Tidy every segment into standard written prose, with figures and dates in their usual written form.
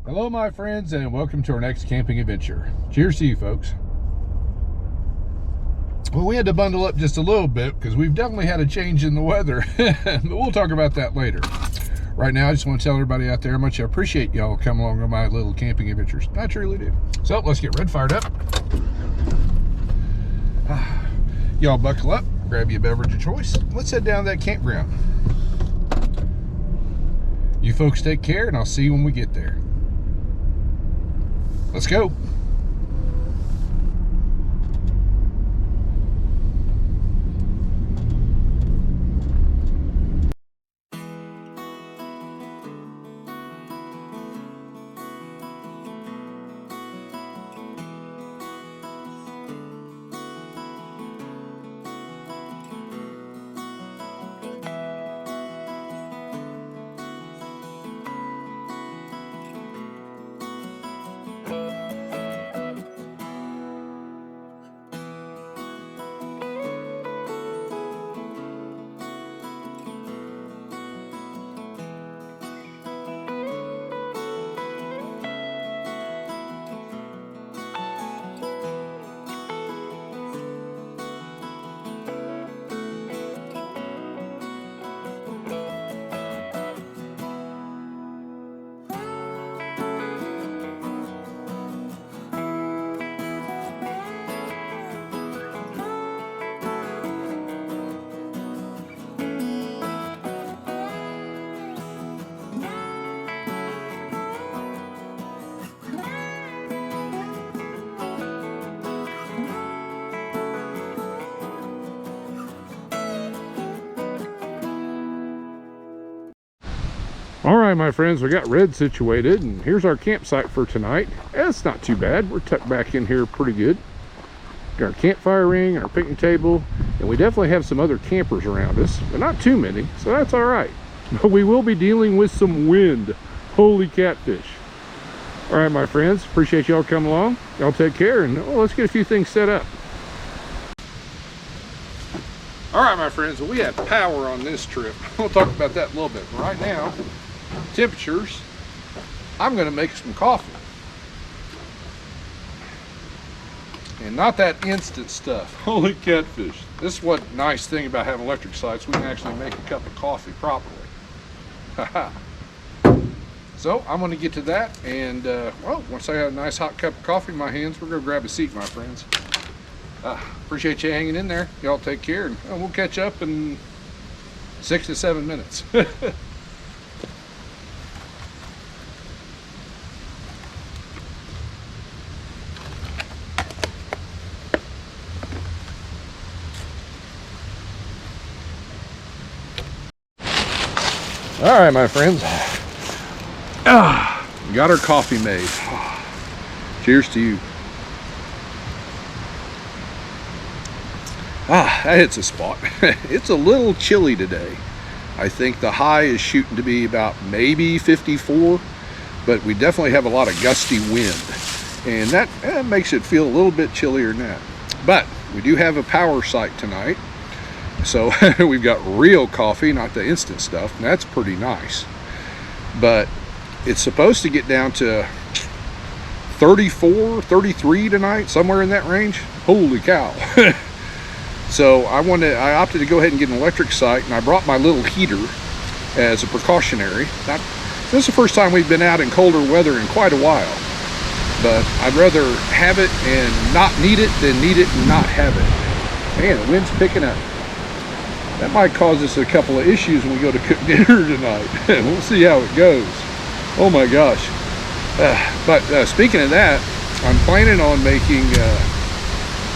Hello my friends, and welcome to our next camping adventure. Cheers to you folks. Well, we had to bundle up just a little bit because we've definitely had a change in the weather, but we'll talk about that later. Right now, I just want to tell everybody out there how much I appreciate y'all coming along on my little camping adventures. I truly do. So let's get red fired up. Y'all buckle up, grab you a beverage of choice. Let's head down to that campground. You folks take care, and I'll see you when we get there. Let's go. All right, my friends, we got red situated, and here's our campsite for tonight. It's not too bad. We're tucked back in here pretty good. Got our campfire ring, our picnic table, and we definitely have some other campers around us, but not too many, so that's all right. But we will be dealing with some wind. Holy catfish. All right, my friends, appreciate y'all coming along. Y'all take care, and let's get a few things set up. All right, my friends, well, we have power on this trip. We'll talk about that in a little bit. But right now, temperatures, I'm going to make some coffee. And not that instant stuff. Holy catfish. This is what nice thing about having electric sites. We can actually make a cup of coffee properly. So I'm going to get to that, and well, once I have a nice hot cup of coffee in my hands, we're going to grab a seat, my friends. Appreciate you hanging in there. Y'all take care, and we'll catch up in 6 to 7 minutes. All right, my friends. Got our coffee made. Cheers to you. That hits a spot. It's a little chilly today. I think the high is shooting to be about maybe 54, but we definitely have a lot of gusty wind, and that makes it feel a little bit chillier than that. But we do have a power site tonight, so we've got real coffee, not the instant stuff, and that's pretty nice. But it's supposed to get down to 34, 33 tonight, somewhere in that range. Holy cow. So I opted to go ahead and get an electric site, and I brought my little heater as a precautionary. This is the first time we've been out in colder weather in quite a while, but I'd rather have it and not need it than need it and not have it. Man, the wind's picking up. That might cause us a couple of issues when we go to cook dinner tonight. We'll see how it goes. Oh my gosh. But speaking of that, I'm planning on making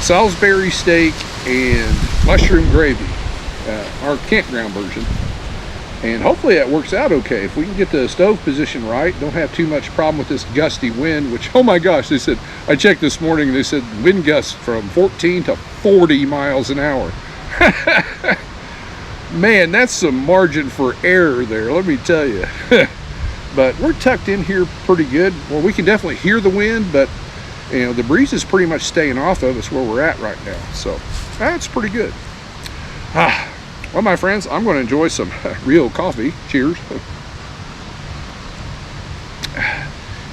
Salisbury steak and mushroom gravy, our campground version, and hopefully that works out okay. If we can get the stove position right, don't have too much problem with this gusty wind, which, oh my gosh, they said, I checked this morning, they said wind gusts from 14 to 40 miles an hour. Man, that's some margin for error there, let me tell you. But we're tucked in here pretty good. Well, we can definitely hear the wind, but you know, the breeze is pretty much staying off of us where we're at right now, so that's pretty good. Well, my friends, I'm going to enjoy some real coffee. Cheers.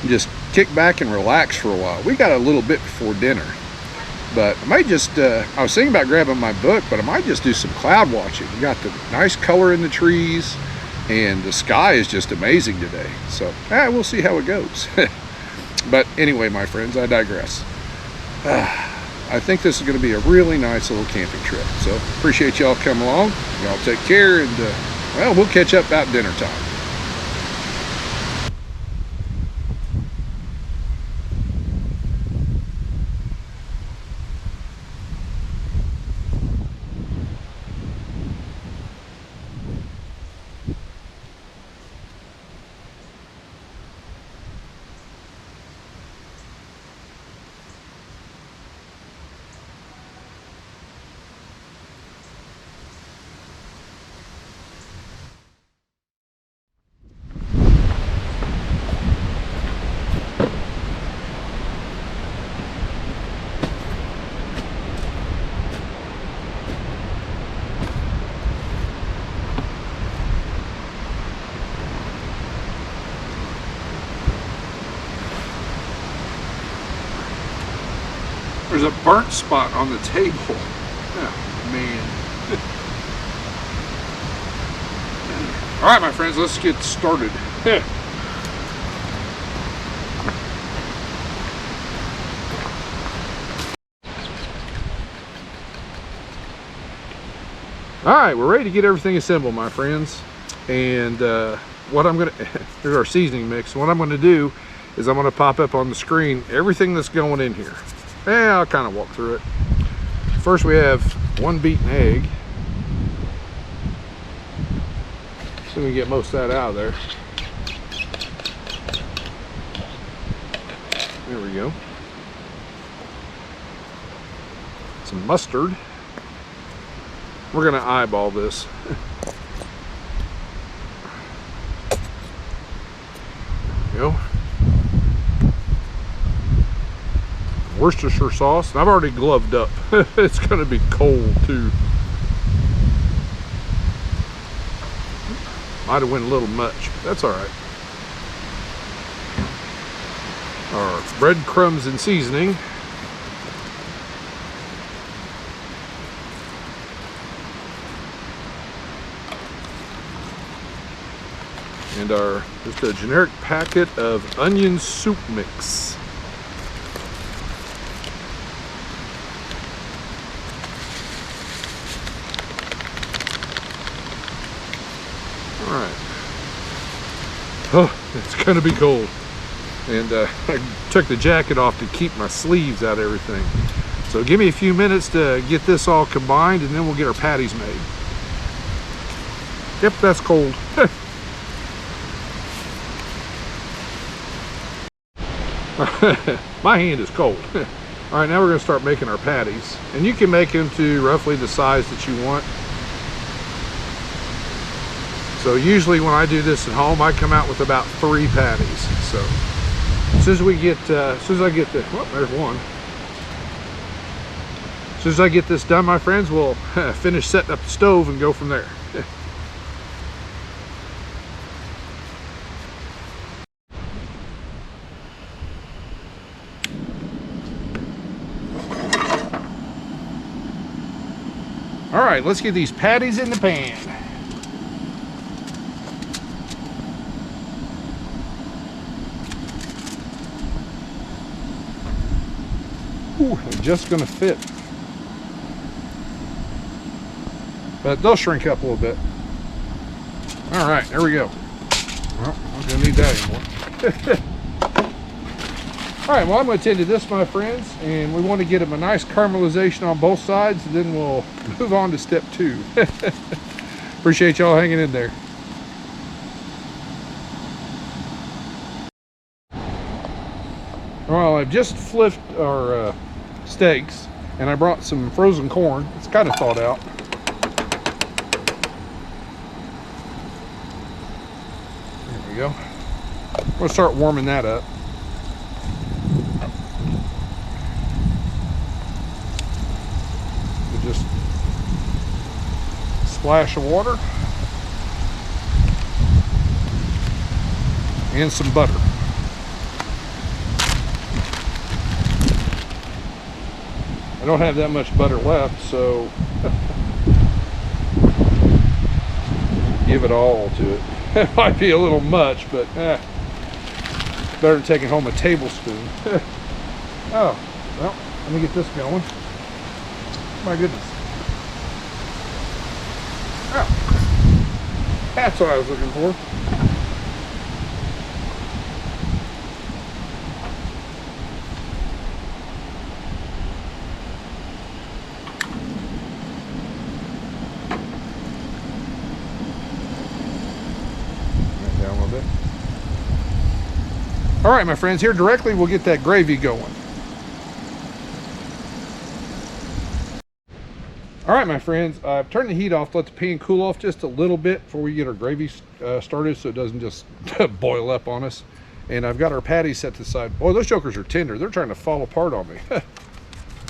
just kick back and relax for a while. We got a little bit before dinner, but I might just, I was thinking about grabbing my book, but I might just do some cloud watching. We got the nice color in the trees, and the sky is just amazing today. So we'll see how it goes. But anyway, my friends, I digress. I think this is going to be a really nice little camping trip. So appreciate y'all coming along. Y'all take care, and well, we'll catch up about dinner time. There's a burnt spot on the table. Oh, man. All right, my friends, let's get started. All right, we're ready to get everything assembled, my friends. And what I'm gonna, here's our seasoning mix. What I'm gonna do is I'm gonna pop up on the screen everything that's going in here. Yeah, I'll kind of walk through it. First, we have 1 beaten egg. So we can get most of that out of there. There we go. Some mustard. We're gonna eyeball this. There we go. Worcestershire sauce, and I've already gloved up. It's gonna be cold too. Might have went a little much, but that's all right. Our breadcrumbs and seasoning. And our, just a generic packet of onion soup mix. All right. Oh, it's gonna be cold. And I took the jacket off to keep my sleeves out of everything. So give me a few minutes to get this all combined, and then we'll get our patties made. Yep, that's cold. My hand is cold. All right, now we're gonna start making our patties. And you can make them to roughly the size that you want. So usually when I do this at home, I come out with about 3 patties. So as soon as we get, as soon as I get the, well, there's one. As soon as I get this done, my friends, we'll finish setting up the stove and go from there. All right, let's get these patties in the pan. Ooh, they're just gonna fit. But they'll shrink up a little bit. All right, there we go. Well, I'm not gonna need that anymore. All right, well, I'm gonna tend to this, my friends, and we want to get them a nice caramelization on both sides, and then we'll move on to step 2. Appreciate y'all hanging in there. Well, I've just flipped our steaks, and I brought some frozen corn. It's kind of thawed out. There we go. We'll start warming that up. We'll just splash of water and some butter. I don't have that much butter left, so give it all to it. It might be a little much, but better than taking home a tablespoon. Oh, well, let me get this going. My goodness. Oh, that's what I was looking for. Down a little bit. All right, my friends, here directly we'll get that gravy going. All right, my friends, I've turned the heat off to let the pan cool off just a little bit before we get our gravy started, so it doesn't just boil up on us. And I've got our patties set to the side. Boy, those jokers are tender. They're trying to fall apart on me. But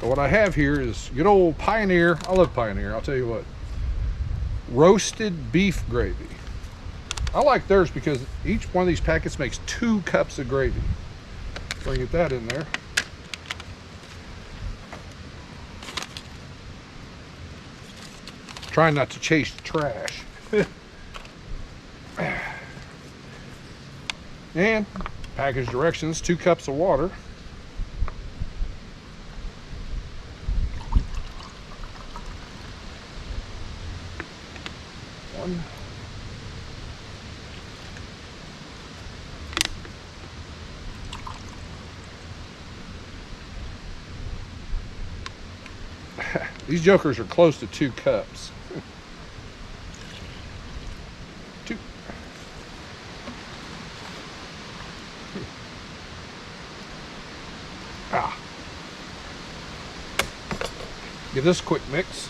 what I have here is good old Pioneer. I love Pioneer, I'll tell you what. Roasted beef gravy. I like theirs because each one of these packets makes 2 cups of gravy. So I get that in there. Trying not to chase the trash. And package directions, 2 cups of water. One. These jokers are close to 2 cups. 2. Give this a quick mix.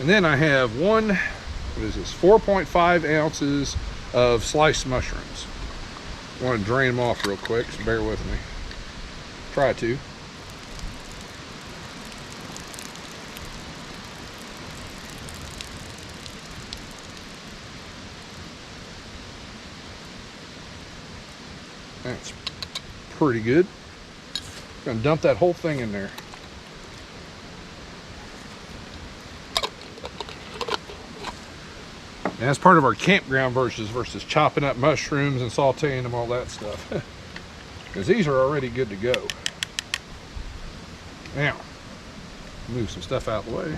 And then I have 4.5 ounces of sliced mushrooms. I want to drain them off real quick, so bear with me. Try to. That's pretty good. Gonna dump that whole thing in there. And that's part of our campground versus chopping up mushrooms and sauteing them, all that stuff. Because these are already good to go. Now, move some stuff out of the way.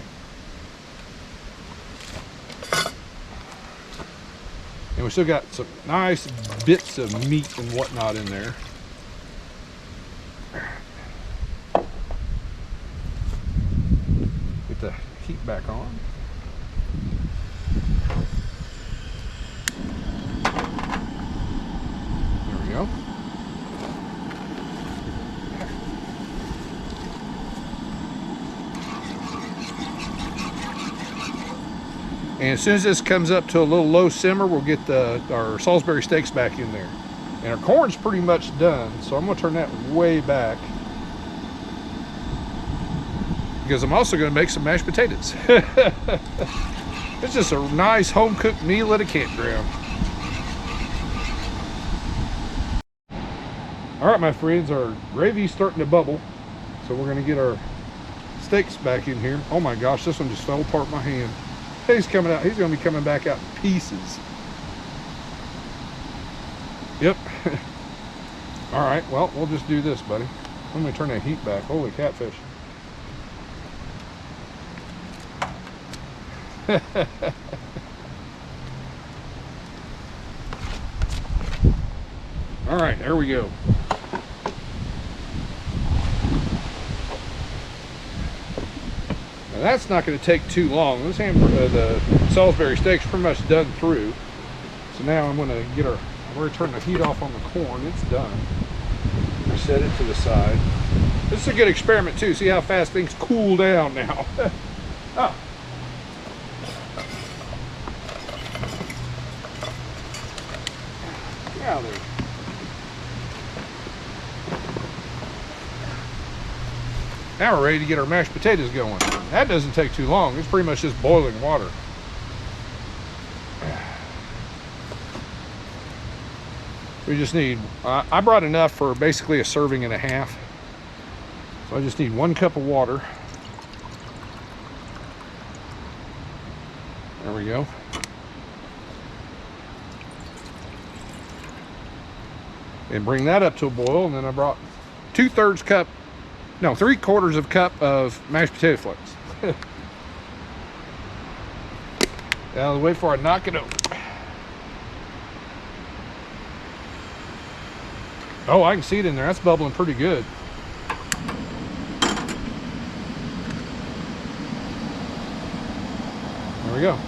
And we still got some nice bits of meat and whatnot in there. Get the heat back on. There we go. And as soon as this comes up to a little low simmer, we'll get our Salisbury steaks back in there. And our corn's pretty much done, so I'm gonna turn that way back. Because I'm also gonna make some mashed potatoes. It's just a nice home-cooked meal at a campground. All right, my friends, our gravy's starting to bubble. So we're gonna get our steaks back in here. Oh my gosh, this one just fell apart in my hand. He's coming out. He's going to be coming back out in pieces. Yep. All right. Well, we'll just do this, buddy. Let me turn that heat back. Holy catfish. All right. There we go. That's not going to take too long. This the Salisbury steak's pretty much done through. So now I'm going to I'm going to turn the heat off on the corn. It's done. I set it to the side. This is a good experiment too. See how fast things cool down now. Oh. Get out of there. Now we're ready to get our mashed potatoes going. That doesn't take too long. It's pretty much just boiling water. We just need, I brought enough for basically a serving and a half. So I just need 1 cup of water. There we go. And bring that up to a boil, and then I brought 2/3 cup, no, 3/4 of cup of mashed potato flakes. Out of the way before I knock it over. Oh, I can see it in there. That's bubbling pretty good. There we go.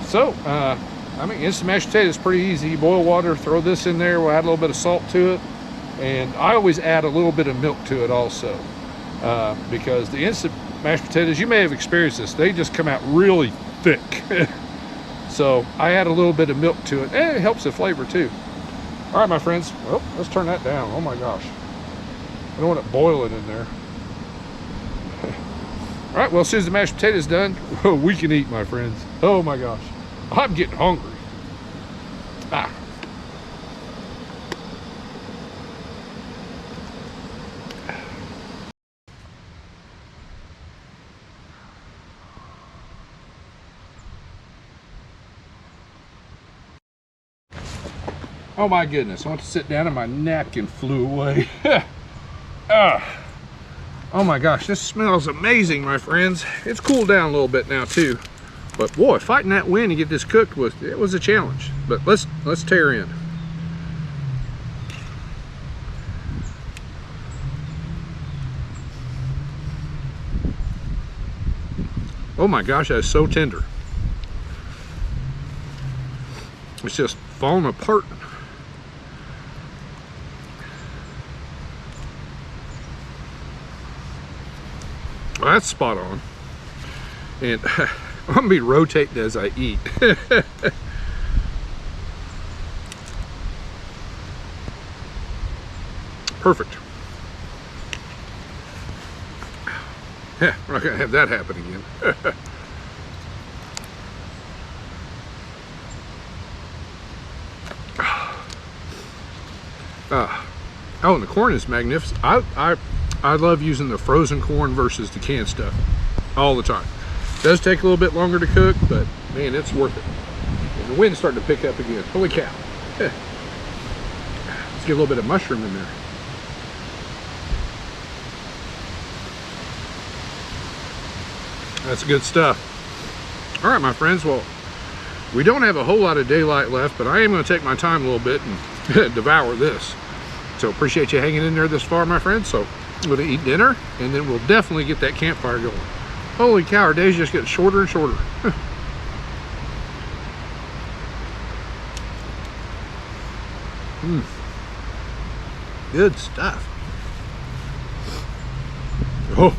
So, I mean, instant mashed potatoes is pretty easy. You boil water, throw this in there. We'll add a little bit of salt to it. And I always add a little bit of milk to it also. Because the instant mashed potatoes, you may have experienced this, they just come out really thick. So I add a little bit of milk to it, and it helps the flavor too. All right, my friends, well, let's turn that down. Oh my gosh, I don't want it boiling in there. All right, well, as soon as the mashed potatoes done, we can eat, my friends. Oh my gosh, I'm getting hungry. Ah. Oh my goodness, I went to sit down and my napkin flew away. Oh my gosh, this smells amazing, my friends. It's cooled down a little bit now too. But boy, fighting that wind to get this cooked was a challenge. But let's tear in. Oh my gosh, that is so tender. It's just falling apart. Well, that's spot on. And I'm gonna be rotating as I eat. Perfect. Yeah, we're not gonna have that happen again. Oh, and the corn is magnificent. I love using the frozen corn versus the canned stuff all the time. It does take a little bit longer to cook, but man, it's worth it. And the wind's starting to pick up again. Holy cow. Let's get a little bit of mushroom in there. That's good stuff. All right, my friends, well, we don't have a whole lot of daylight left, but I am going to take my time a little bit and devour this. So appreciate you hanging in there this far, my friends. So I'm going to eat dinner, and then we'll definitely get that campfire going. Holy cow, our days just get shorter and shorter. Good stuff. Oh.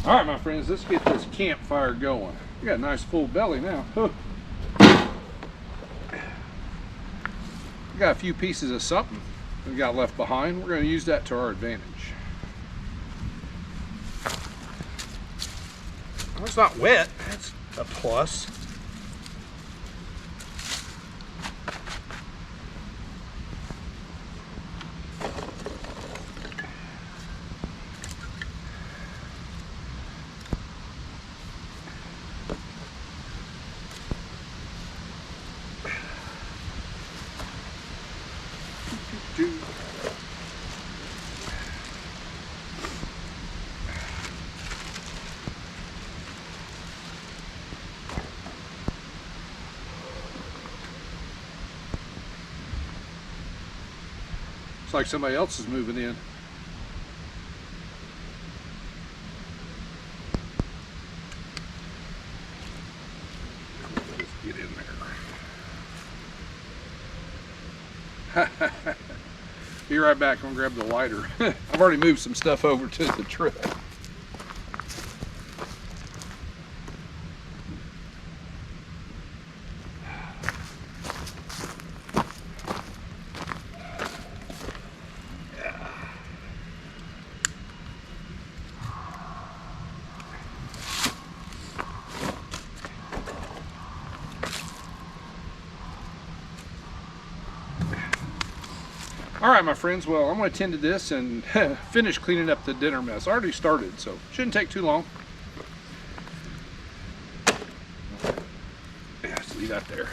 All right, my friends, let's get this campfire going. We got a nice full belly now. We got a few pieces of something we got left behind. We're going to use that to our advantage. Well, it's not wet. That's a plus. Looks like somebody else is moving in. Let's get in there. Be right back. I'm gonna grab the lighter. I've already moved some stuff over to the truck. All right, my friends, well, I'm going to tend to this and finish cleaning up the dinner mess. I already started, so shouldn't take too long. Yeah, just leave that there.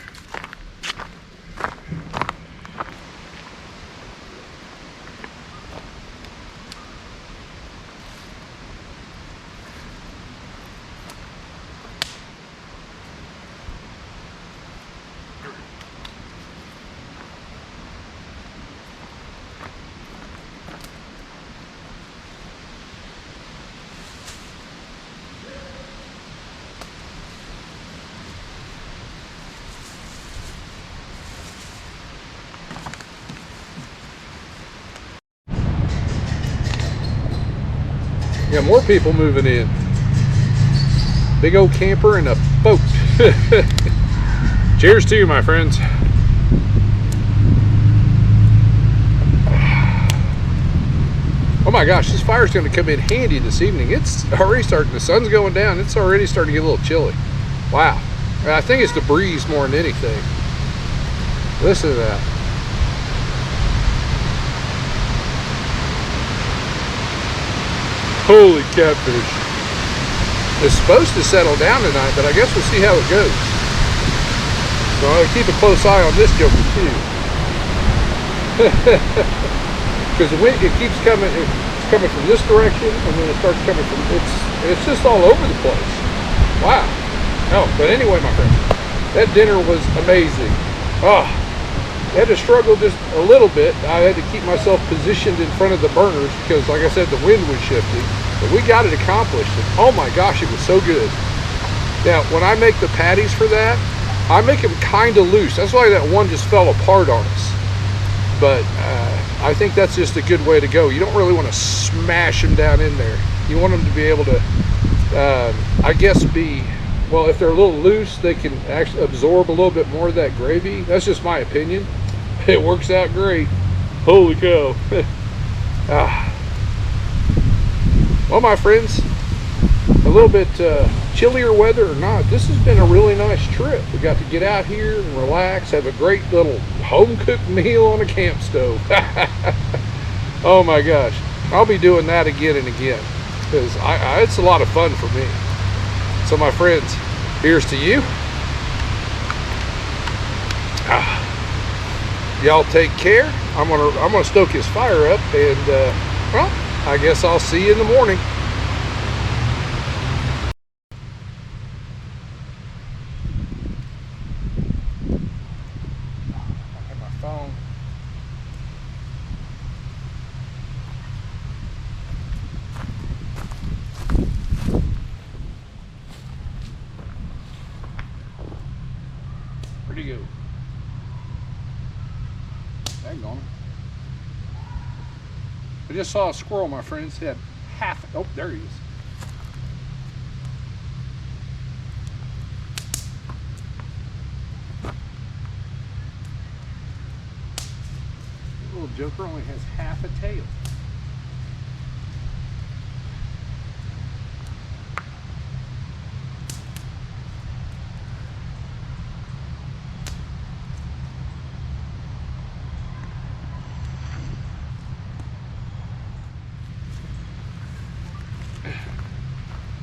Got more people moving in. Big old camper and a boat. Cheers to you, my friends. Oh my gosh, this fire's going to come in handy this evening. It's already starting, the sun's going down. It's already starting to get a little chilly. Wow. I think it's the breeze more than anything. Listen to that. Holy catfish. It's supposed to settle down tonight, but I guess we'll see how it goes. So I'll keep a close eye on this joker too. Because the wind, it keeps coming, it's coming from this direction, and then it starts coming from, it's just all over the place. Wow. Oh, but anyway, my friend, that dinner was amazing. Oh, I had to struggle just a little bit. I had to keep myself positioned in front of the burners because, like I said, the wind was shifting. But we got it accomplished. And oh my gosh, it was so good. Now, when I make the patties for that, I make them kind of loose. That's why that one just fell apart on us. But I think that's just a good way to go. You don't really want to smash them down in there. You want them to be able to, I guess, well, if they're a little loose, they can actually absorb a little bit more of that gravy. That's just my opinion. It works out great. Holy cow. Well, my friends, a little bit chillier weather or not, this has been a really nice trip. We got to get out here and relax, have a great little home-cooked meal on a camp stove. Oh my gosh. I'll be doing that again and again because it's a lot of fun for me. So my friends, here's to you. Y'all take care. I'm gonna stoke his fire up, and well, I guess I'll see you in the morning. I have my phone. Where'd he go? Daggone it. I just saw a squirrel, my friends. He had oh, there he is. The little joker only has half a tail.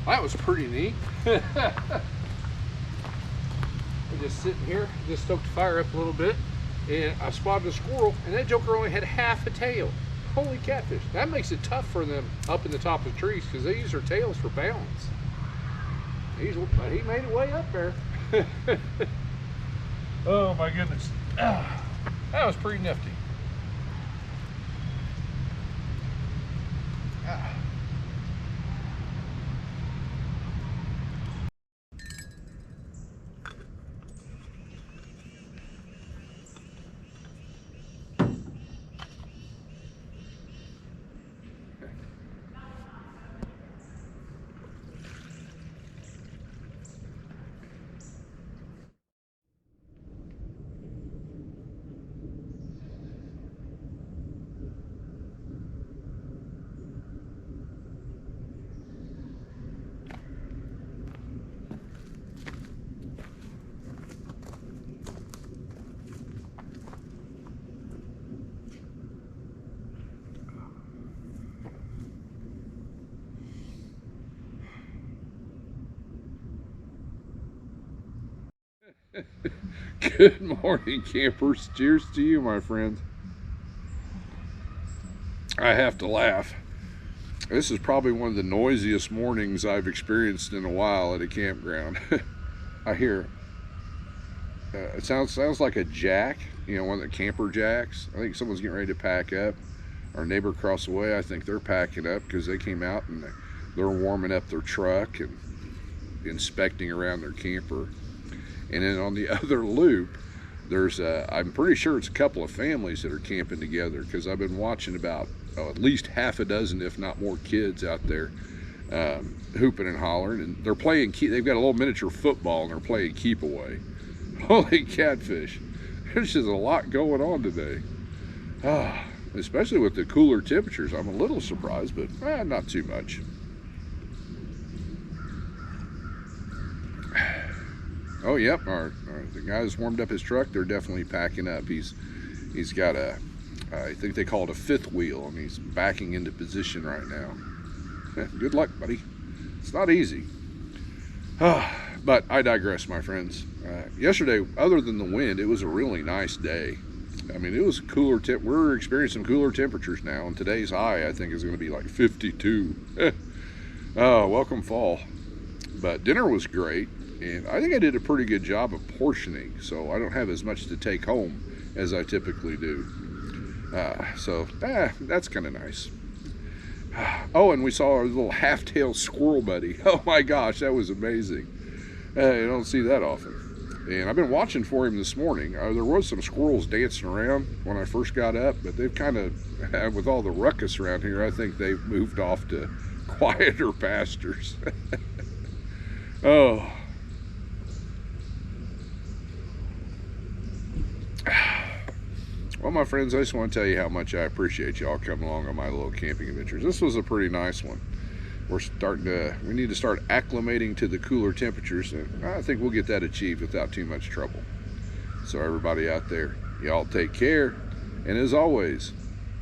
That was pretty neat. We're just sitting here, just stoked the fire up a little bit, and I spotted a squirrel, and that joker only had half a tail. Holy catfish. That makes it tough for them up in the top of the trees because they use their tails for balance. He made it way up there. Oh my goodness. That was pretty nifty. Good morning, campers. Cheers to you, my friends. I have to laugh. This is probably one of the noisiest mornings I've experienced in a while at a campground. I hear it sounds like a jack, you know, one of the camper jacks. I think someone's getting ready to pack up. Our neighbor across the way, I think they're packing up because they came out and they're warming up their truck and inspecting around their camper. And then on the other loop, there's I'm pretty sure it's a couple of families that are camping together, because I've been watching about at least half a dozen, if not more, kids out there hooping and hollering, and they're playing. They've got a little miniature football and they're playing keep away. Holy catfish! There's just a lot going on today. Especially with the cooler temperatures. I'm a little surprised, but not too much. Oh, yep. The guy that's warmed up his truck, they're definitely packing up. He's got I think they call it a fifth wheel, and he's backing into position right now. Good luck, buddy. It's not easy. But I digress, my friends. Yesterday, other than the wind, it was a really nice day. I mean, it was cooler. We're experiencing cooler temperatures now, and today's high, I think, is going to be like 52. Oh, welcome fall. But dinner was great, and I think I did a pretty good job of portioning, so I don't have as much to take home as I typically do. So that's kind of nice. Oh, and we saw our little half-tailed squirrel buddy. Oh my gosh, that was amazing. You don't see that often. And I've been watching for him this morning. There was some squirrels dancing around when I first got up, but they've kind of, with all the ruckus around here, I think they've moved off to quieter pastures. Oh. Well, my friends, I just want to tell you how much I appreciate y'all coming along on my little camping adventures. This was a pretty nice one. We need to start acclimating to the cooler temperatures, and I think we'll get that achieved without too much trouble. So everybody out there, y'all take care, and as always,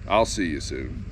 I'll see you soon.